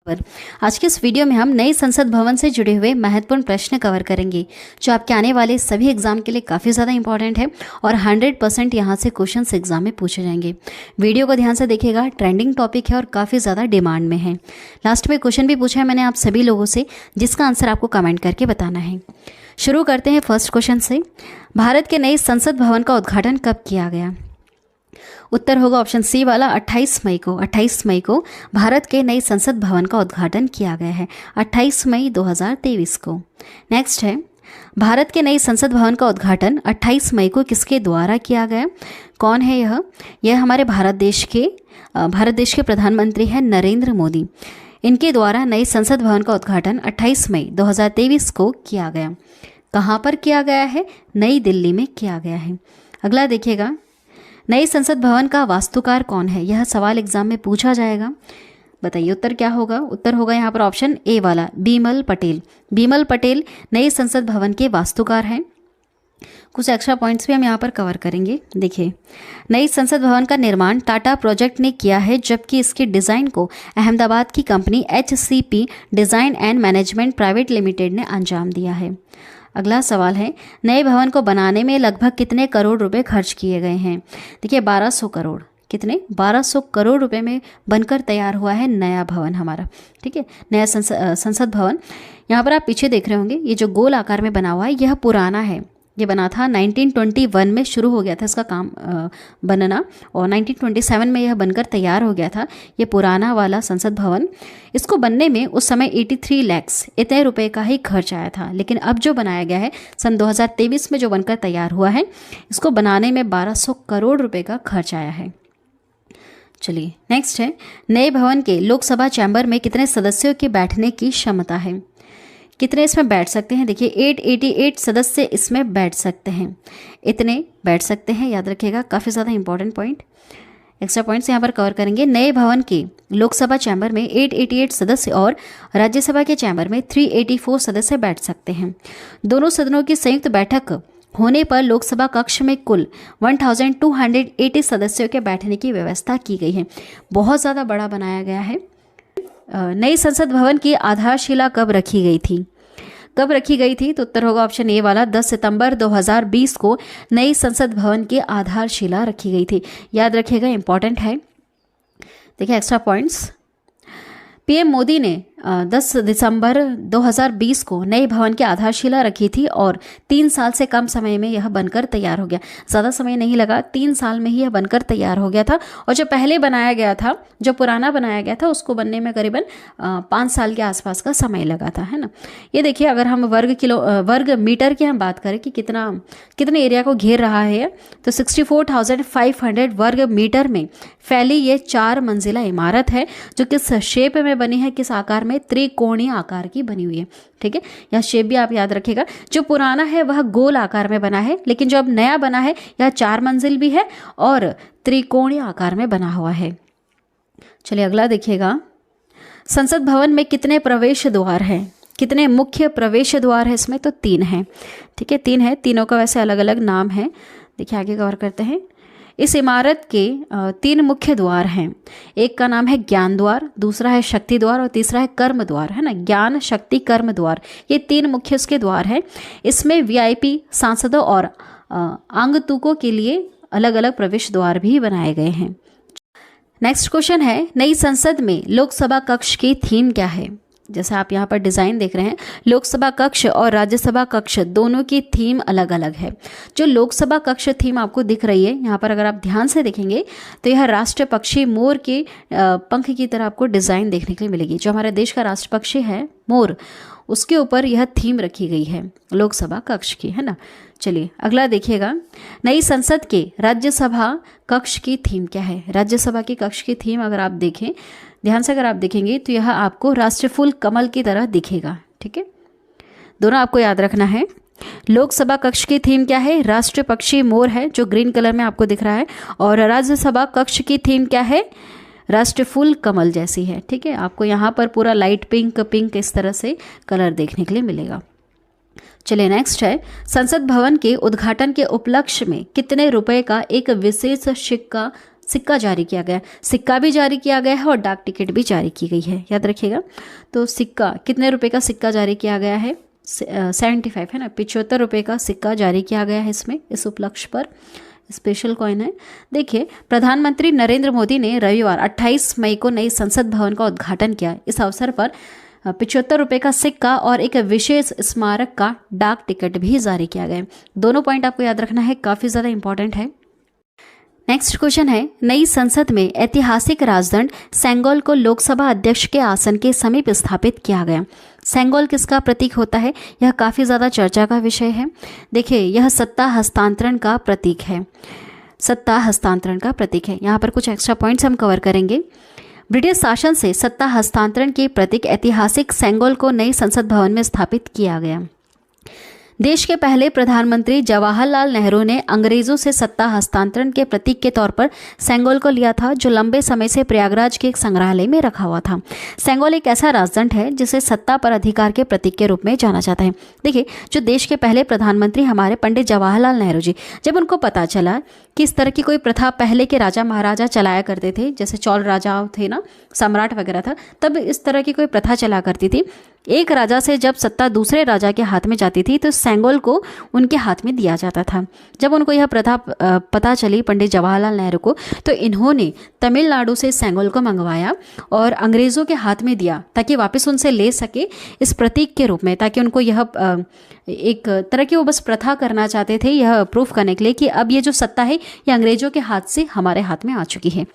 पर आज के इस वीडियो में हम नए संसद भवन से जुड़े हुए महत्वपूर्ण प्रश्न कवर करेंगे जो आपके आने वाले सभी एग्जाम के लिए काफ़ी ज़्यादा इंपॉर्टेंट है और 100% यहाँ से क्वेश्चंस एग्जाम में पूछे जाएंगे। वीडियो को ध्यान से देखिएगा, ट्रेंडिंग टॉपिक है और काफ़ी ज़्यादा डिमांड में है। लास्ट में क्वेश्चन भी पूछा है मैंने आप सभी लोगों से, जिसका आंसर आपको कमेंट करके बताना है। शुरू करते हैं फर्स्ट क्वेश्चन से। भारत के नए संसद भवन का उद्घाटन कब किया गया? उत्तर होगा ऑप्शन सी वाला 28 मई को भारत के नए संसद भवन का उद्घाटन किया गया है, 28 मई 2023 को। नेक्स्ट है, भारत के नए संसद भवन का उद्घाटन 28 मई को किसके द्वारा किया गया? कौन है यह हमारे भारत देश के प्रधानमंत्री हैं नरेंद्र मोदी। इनके द्वारा नए संसद भवन का उद्घाटन 28 मई 2023 को किया गया। कहाँ पर किया गया है? नई दिल्ली में किया गया है। अगला देखिएगा, नए संसद भवन का वास्तुकार कौन है? यह सवाल एग्जाम में पूछा जाएगा। बताइए उत्तर क्या होगा? उत्तर होगा यहाँ पर ऑप्शन ए वाला बीमल पटेल। बीमल पटेल नए संसद भवन के वास्तुकार हैं। कुछ एक्स्ट्रा पॉइंट्स भी हम यहाँ पर कवर करेंगे। देखिए, नई संसद भवन का निर्माण टाटा प्रोजेक्ट ने किया है, जबकि इसके डिज़ाइन को अहमदाबाद की company HCP design and management private limited ने अंजाम दिया है। अगला सवाल है, नए भवन को बनाने में लगभग कितने करोड़ रुपए खर्च किए गए हैं? देखिए 1200 करोड़। कितने? 1200 करोड़ रुपए में बनकर तैयार हुआ है नया भवन हमारा। ठीक है, नया संसद भवन। यहाँ पर आप पीछे देख रहे होंगे, ये जो गोल आकार में बना हुआ है यह पुराना है। ये बना था 1921 में शुरू हो गया था इसका काम बनना, और 1927 में यह बनकर तैयार हो गया था। ये पुराना वाला संसद भवन, इसको बनने में उस समय 83 लाख इतने रुपए का ही खर्च आया था। लेकिन अब जो बनाया गया है सन 2023 में जो बनकर तैयार हुआ है, इसको बनाने में 1200 करोड़ रुपए का खर्च आया है। चलिए नेक्स्ट है, नए भवन के लोकसभा चैम्बर में कितने सदस्यों के बैठने की क्षमता है? कितने इसमें बैठ सकते हैं? देखिए 888 सदस्य इसमें बैठ सकते हैं। इतने बैठ सकते हैं, याद रखिएगा, काफ़ी ज़्यादा इंपॉर्टेंट पॉइंट। एक्स्ट्रा पॉइंट्स यहाँ पर कवर करेंगे। नए भवन के लोकसभा चैम्बर में 888 सदस्य और राज्यसभा के चैम्बर में 384 सदस्य बैठ सकते हैं। दोनों सदनों की संयुक्त बैठक होने पर लोकसभा कक्ष में कुल 1280 सदस्यों के बैठने की व्यवस्था की गई है। बहुत ज़्यादा बड़ा बनाया गया है। नई संसद भवन की आधारशिला कब रखी गई थी? कब रखी गई थी? तो उत्तर होगा ऑप्शन ए वाला 10 सितंबर 2020 को नई संसद भवन की आधारशिला रखी गई थी। याद रखिएगा, इंपॉर्टेंट है। देखिए एक्स्ट्रा पॉइंट्स, पीएम मोदी ने 10 दिसंबर 2020 को नए भवन की आधारशिला रखी थी और 3 साल से कम समय में यह बनकर तैयार हो गया। ज़्यादा समय नहीं लगा, 3 साल में ही यह बनकर तैयार हो गया था। और जो पहले बनाया गया था, जो पुराना बनाया गया था, उसको बनने में करीबन 5 साल के आसपास का समय लगा था, है ना। ये देखिए, अगर हम वर्ग मीटर की हम बात करें कि कितने एरिया को घेर रहा है, तो 64,500 वर्ग मीटर में फैली ये 4 मंजिला इमारत है, जो किस शेप में बनी है, किस आकार में? त्रिकोणीय आकार की बनी हुई है। ठीक है, यह शेप भी आप याद रखिएगा। जो पुराना है वह गोल आकार में बना है, लेकिन जो अब नया बना है यह 4 मंजिल भी है और त्रिकोणीय आकार में बना हुआ है। चलिए अगला देखिएगा, संसद भवन में कितने प्रवेश द्वार हैं? कितने मुख्य प्रवेश द्वार है इसमें? तो 3 हैं। ठीक है, 3 है। तीनों का वैसे अलग अलग नाम है। देखिए आगे कवर करते हैं। इस इमारत के 3 मुख्य द्वार हैं। एक का नाम है ज्ञान द्वार, दूसरा है शक्ति द्वार और तीसरा है कर्म द्वार, है ना। ज्ञान, शक्ति, कर्म द्वार, ये 3 मुख्य इसके द्वार हैं। इसमें VIP सांसदों और आगंतुकों के लिए अलग अलग प्रवेश द्वार भी बनाए गए हैं। नेक्स्ट क्वेश्चन है, नई संसद में लोकसभा कक्ष की थीम क्या है? जैसे आप यहाँ पर डिज़ाइन देख रहे हैं, लोकसभा कक्ष और राज्यसभा कक्ष दोनों की थीम अलग अलग है। जो लोकसभा कक्ष थीम आपको दिख रही है यहाँ पर, अगर आप ध्यान से देखेंगे तो यह राष्ट्र पक्षी मोर के पंख की तरह आपको डिज़ाइन देखने के लिए मिलेगी। जो हमारे देश का राष्ट्र पक्षी है मोर, उसके ऊपर यह थीम रखी गई है लोकसभा कक्ष की, है ना। चलिए अगला देखिएगा, नई संसद के राज्यसभा कक्ष की थीम क्या है? राज्यसभा की कक्ष की थीम अगर आप देखें ध्यान से, अगर आप देखेंगे तो यह आपको राष्ट्रफूल कमल की तरह दिखेगा। ठीक है, दोनों आपको याद रखना है। लोकसभा कक्ष की थीम क्या है? राष्ट्र पक्षी मोर है, जो ग्रीन कलर में आपको दिख रहा है। और राज्यसभा कक्ष की थीम क्या है? राष्ट्रफूल कमल जैसी है। ठीक है, आपको यहाँ पर पूरा लाइट पिंक इस तरह से कलर देखने के लिए मिलेगा। चलिए नेक्स्ट है, संसद भवन के उद्घाटन के उपलक्ष्य में कितने रुपए का एक विशेष सिक्का सिक्का जारी किया गया, सिक्का भी जारी किया गया है और डाक टिकट भी जारी की गई है, याद रखिएगा। तो सिक्का, कितने रुपए का सिक्का जारी किया गया है? 75 है ना, 75 रुपये का सिक्का जारी किया गया है इसमें, इस उपलक्ष्य पर। स्पेशल कॉइन है। देखिए, प्रधानमंत्री नरेंद्र मोदी ने रविवार 28 मई को नई संसद भवन का उद्घाटन किया। इस अवसर पर 75 रुपये का सिक्का और एक विशेष स्मारक का डाक टिकट भी जारी किया गया। दोनों पॉइंट आपको याद रखना है, काफ़ी ज़्यादा इंपॉर्टेंट है। नेक्स्ट क्वेश्चन है, नई संसद में ऐतिहासिक राजदंड सेंगोल को लोकसभा अध्यक्ष के आसन के समीप स्थापित किया गया। सेंगोल किसका प्रतीक होता है? यह काफ़ी ज़्यादा चर्चा का विषय है। देखिए, यह सत्ता हस्तांतरण का प्रतीक है, सत्ता हस्तांतरण का प्रतीक है। यहाँ पर कुछ एक्स्ट्रा पॉइंट्स हम कवर करेंगे। ब्रिटिश शासन से सत्ता हस्तांतरण के प्रतीक ऐतिहासिक सेंगोल को नई संसद भवन में स्थापित किया गया। देश के पहले प्रधानमंत्री जवाहरलाल नेहरू ने अंग्रेजों से सत्ता हस्तांतरण के प्रतीक के तौर पर सेंगोल को लिया था, जो लंबे समय से प्रयागराज के एक संग्रहालय में रखा हुआ था। सेंगोल एक ऐसा राजदंड है जिसे सत्ता पर अधिकार के प्रतीक के रूप में जाना जाता है। देखिए, जो देश के पहले प्रधानमंत्री हमारे पंडित जवाहरलाल नेहरू जी, जब उनको पता चला कि इस तरह की कोई प्रथा पहले के राजा महाराजा चलाया करते थे, जैसे चौल राजा थे ना, सम्राट वगैरह था, तब इस तरह की कोई प्रथा चला करती थी। एक राजा से जब सत्ता दूसरे राजा के हाथ में जाती थी तो सेंगोल को उनके हाथ में दिया जाता था। जब उनको यह प्रथा पता चली पंडित जवाहरलाल नेहरू को, तो इन्होंने तमिलनाडु से सेंगोल को मंगवाया और अंग्रेज़ों के हाथ में दिया ताकि वापस उनसे ले सके इस प्रतीक के रूप में, ताकि उनको यह एक तरह की वो बस प्रथा करना चाहते थे, यह प्रूफ करने के लिए कि अब ये जो सत्ता है ये अंग्रेज़ों के हाथ से हमारे हाथ में आ चुकी है।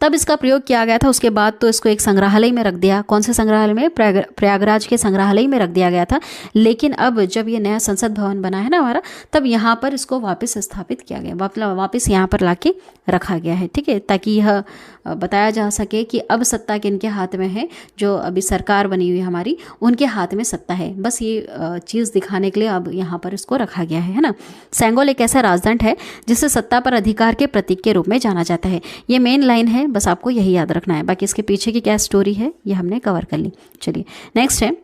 तब इसका प्रयोग किया गया था। उसके बाद तो इसको एक संग्रहालय में रख दिया। कौन से संग्रहालय में? प्रयागराज के संग्रहालय में रख दिया गया था। लेकिन अब जब ये नया संसद भवन बना है ना हमारा, तब यहाँ पर इसको वापस स्थापित किया गया, मतलब वापस यहाँ पर लाके रखा गया है, ठीक है, ताकि यह बताया जा सके कि अब सत्ता किनके हाथ में है। जो अभी सरकार बनी हुई हमारी, उनके हाथ में सत्ता है। बस ये चीज़ दिखाने के लिए अब यहाँ पर इसको रखा गया है ना। सेंगोल एक ऐसा राजदंड है जिसे सत्ता पर अधिकार के प्रतीक के रूप में जाना जाता है। ये मेन लाइन है, बस आपको यही याद रखना है। बाकी इसके पीछे की क्या स्टोरी है ये हमने कवर कर ली। चलिए नेक्स्ट है,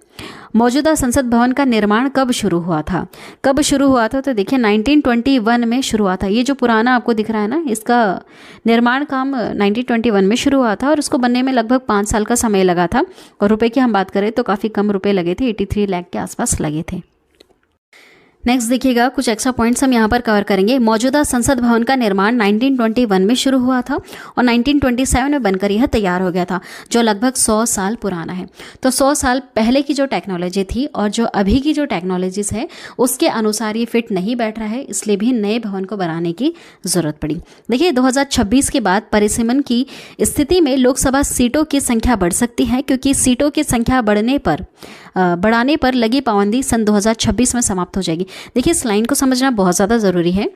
मौजूदा संसद भवन का निर्माण कब शुरू हुआ था? कब शुरू हुआ था? तो देखिए 1921 में शुरू हुआ था। ये जो पुराना आपको दिख रहा है ना, इसका निर्माण काम 1921 में शुरू हुआ था और इसको बनने में लगभग 5 साल का समय लगा था। और रुपए की हम बात करें तो काफ़ी कम रुपए लगे थे, 83 लाख के आसपास लगे थे। नेक्स्ट देखिएगा, कुछ एक्स्ट्रा पॉइंट्स हम यहाँ पर कवर करेंगे। मौजूदा संसद भवन का निर्माण 1921 में शुरू हुआ था और 1927 में बनकर यह तैयार हो गया था, जो लगभग 100 साल पुराना है। तो 100 साल पहले की जो टेक्नोलॉजी थी और जो अभी की जो टेक्नोलॉजीज है उसके अनुसार ये फिट नहीं बैठ रहा है, इसलिए भी नए भवन को बनाने की ज़रूरत पड़ी। देखिए 2026 के बाद परिसीमन की स्थिति में लोकसभा सीटों की संख्या बढ़ सकती है, क्योंकि सीटों की संख्या बढ़ाने पर लगी पाबंदी सन 2026 में समाप्त हो जाएगी। देखिए इस लाइन को समझना बहुत ज़्यादा ज़रूरी है।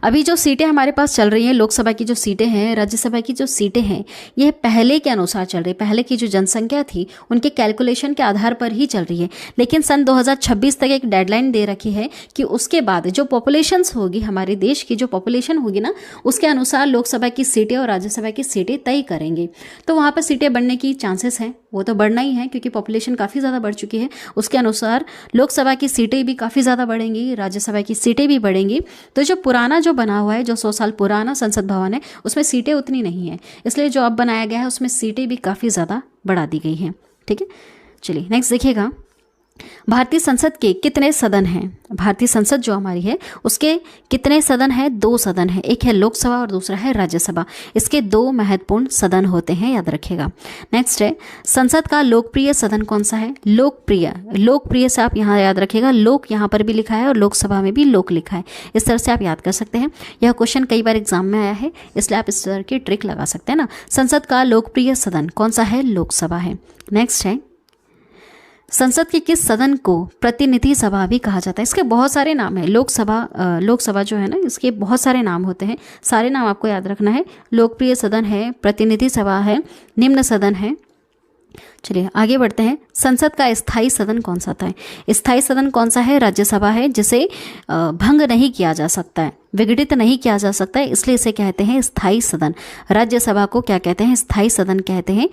अभी जो सीटें हमारे पास चल रही हैं, लोकसभा की जो सीटें हैं, राज्यसभा की जो सीटें हैं, यह पहले के अनुसार चल रही है। पहले की जो जनसंख्या थी उनके कैलकुलेशन के आधार पर ही चल रही है। लेकिन सन 2026 तक एक डेडलाइन दे रखी है कि उसके बाद जो पॉपुलेशंस होगी, हमारे देश की जो पॉपुलेशन होगी ना, उसके अनुसार लोकसभा की सीटें और राज्यसभा की सीटें तय करेंगे। तो वहाँ पर सीटें बढ़ने की चांसेस हैं, वो तो बढ़ना ही है क्योंकि पॉपुलेशन काफ़ी ज़्यादा बढ़ चुकी है। उसके अनुसार लोकसभा की सीटें भी काफ़ी ज़्यादा बढ़ेंगी, राज्यसभा की सीटें भी बढ़ेंगी। तो जो पुराना जो बना हुआ है, जो 100 साल पुराना संसद भवन है, उसमें सीटें उतनी नहीं है, इसलिए जो अब बनाया गया है उसमें सीटें भी काफ़ी ज़्यादा बढ़ा दी गई हैं। ठीक है, चलिए नेक्स्ट देखिएगा, भारतीय संसद के कितने सदन हैं? भारतीय संसद जो हमारी है उसके कितने सदन हैं? 2 सदन हैं, एक है लोकसभा और दूसरा है राज्यसभा। इसके 2 महत्वपूर्ण सदन होते हैं, याद रखिएगा। नेक्स्ट है, संसद का लोकप्रिय सदन कौन सा है? लोकप्रिय से आप यहाँ याद रखिएगा, लोक यहाँ पर भी लिखा है और लोकसभा में भी लोक लिखा है, इस तरह से आप याद कर सकते हैं। यह क्वेश्चन कई बार एग्जाम में आया है, इसलिए आप इस तरह की ट्रिक लगा सकते हैं ना। संसद का लोकप्रिय सदन कौन सा है? लोकसभा है। नेक्स्ट है, संसद के किस सदन को प्रतिनिधि सभा भी कहा जाता है? इसके बहुत सारे नाम हैं। लोकसभा जो है ना, इसके बहुत सारे नाम होते हैं, सारे नाम आपको याद रखना है। लोकप्रिय सदन है, प्रतिनिधि सभा है, निम्न सदन है। चलिए आगे बढ़ते हैं। संसद का स्थायी सदन कौन सा था? स्थायी सदन कौन सा है? राज्यसभा है, जिसे भंग नहीं किया जा सकता है, विघटित नहीं किया जा सकता है, इसलिए इसे कहते हैं स्थायी सदन। राज्यसभा को क्या कहते हैं? स्थायी सदन कहते हैं,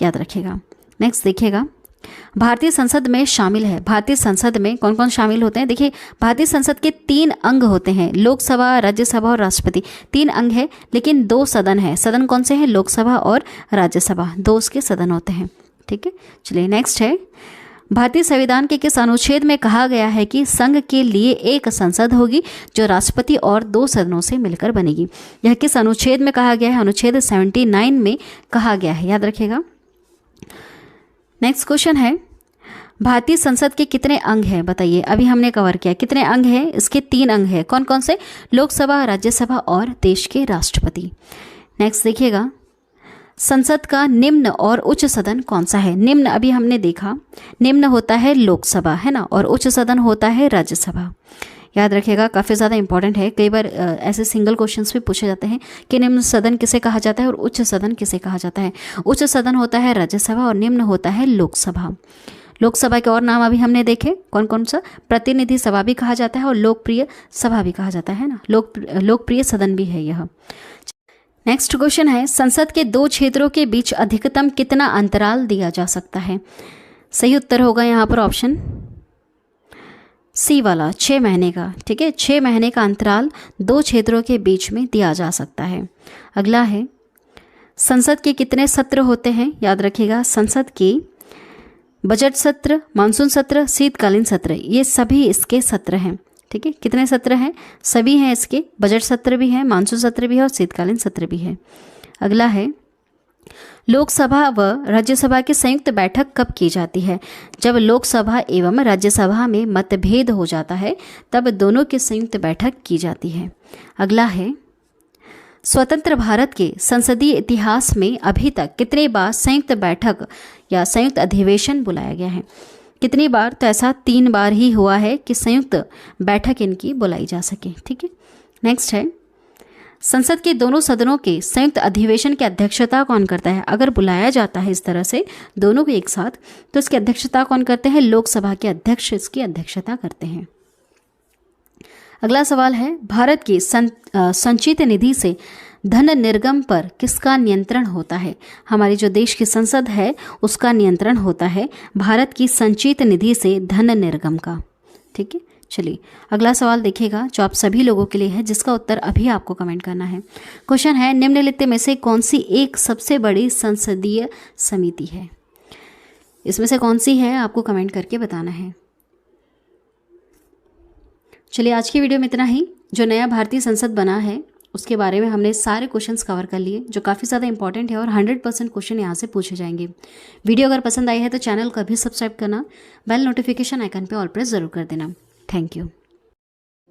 याद रखिएगा। नेक्स्ट देखिएगा, भारतीय संसद में शामिल है। भारतीय संसद में कौन कौन शामिल होते हैं? देखिए, भारतीय संसद के 3 अंग होते हैं, लोकसभा, राज्यसभा और राष्ट्रपति। 3 अंग है, लेकिन 2 सदन है। सदन कौन से हैं? लोकसभा और राज्यसभा, 2 उसके सदन होते हैं। ठीक है, चलिए नेक्स्ट है, भारतीय संविधान के किस अनुच्छेद में कहा गया है कि संघ के लिए एक संसद होगी जो राष्ट्रपति और 2 सदनों से मिलकर बनेगी? यह किस अनुच्छेद में कहा गया है? अनुच्छेद 79 में कहा गया है, याद रखिएगा। नेक्स्ट क्वेश्चन है, भारतीय संसद के कितने अंग हैं? बताइए, अभी हमने कवर किया कितने अंग हैं? इसके 3 अंग हैं। कौन कौन से? लोकसभा, राज्यसभा और देश के राष्ट्रपति। नेक्स्ट देखिएगा, संसद का निम्न और उच्च सदन कौन सा है? निम्न अभी हमने देखा, निम्न होता है लोकसभा, है ना, और उच्च सदन होता है राज्यसभा। याद रखिएगा, काफ़ी ज़्यादा इंपॉर्टेंट है। कई बार ऐसे सिंगल क्वेश्चंस भी पूछे जाते हैं कि निम्न सदन किसे कहा जाता है और उच्च सदन किसे कहा जाता है। उच्च सदन होता है राज्यसभा और निम्न होता है लोकसभा। लोकसभा के और नाम अभी हमने देखे, कौन कौन सा? प्रतिनिधि सभा भी कहा जाता है और लोकप्रिय सभा भी कहा जाता है ना, लोकप्रिय सदन भी है यह। नेक्स्ट क्वेश्चन है, संसद के 2 क्षेत्रों के बीच अधिकतम कितना अंतराल दिया जा सकता है? सही उत्तर होगा यहाँ पर ऑप्शन सी वाला, 6 महीने का। ठीक है, 6 महीने का अंतराल 2 क्षेत्रों के बीच में दिया जा सकता है। अगला है, संसद के कितने सत्र होते हैं? याद रखिएगा, संसद के बजट सत्र, मानसून सत्र, शीतकालीन सत्र, ये सभी इसके सत्र हैं। ठीक है, कितने सत्र हैं? सभी हैं इसके, बजट सत्र भी है, मानसून सत्र भी है और शीतकालीन सत्र भी है। अगला है, लोकसभा व राज्यसभा की संयुक्त बैठक कब की जाती है? जब लोकसभा एवं राज्यसभा में मतभेद हो जाता है तब दोनों की संयुक्त बैठक की जाती है। अगला है, स्वतंत्र भारत के संसदीय इतिहास में अभी तक कितने बार संयुक्त बैठक या संयुक्त अधिवेशन बुलाया गया है? कितनी बार? तो ऐसा 3 बार ही हुआ है कि संयुक्त बैठक इनकी बुलाई जा सके। ठीक है, नेक्स्ट है, संसद के दोनों सदनों के संयुक्त अधिवेशन की अध्यक्षता कौन करता है? अगर बुलाया जाता है इस तरह से दोनों को एक साथ, तो इसकी अध्यक्षता कौन करते हैं? लोकसभा के अध्यक्ष इसकी अध्यक्षता करते हैं। अगला सवाल है, भारत की संचित निधि से धन निर्गम पर किसका नियंत्रण होता है? हमारी जो देश की संसद है उसका नियंत्रण होता है भारत की संचित निधि से धन निर्गम का। ठीक है, चलिए अगला सवाल देखिएगा जो आप सभी लोगों के लिए है, जिसका उत्तर अभी आपको कमेंट करना है। क्वेश्चन है, निम्नलिखित में से कौन सी एक सबसे बड़ी संसदीय समिति है? इसमें से कौन सी है आपको कमेंट करके बताना है। चलिए आज की वीडियो में इतना ही। जो नया भारतीय संसद बना है उसके बारे में हमने सारे क्वेश्चंस कवर कर लिए जो काफ़ी ज़्यादा इंपॉर्टेंट है और 100% क्वेश्चन यहाँ से पूछे जाएंगे। वीडियो अगर पसंद आई है तो चैनल को भी सब्सक्राइब करना, बेल नोटिफिकेशन आइकन पे ऑल प्रेस ज़रूर कर देना। Thank you.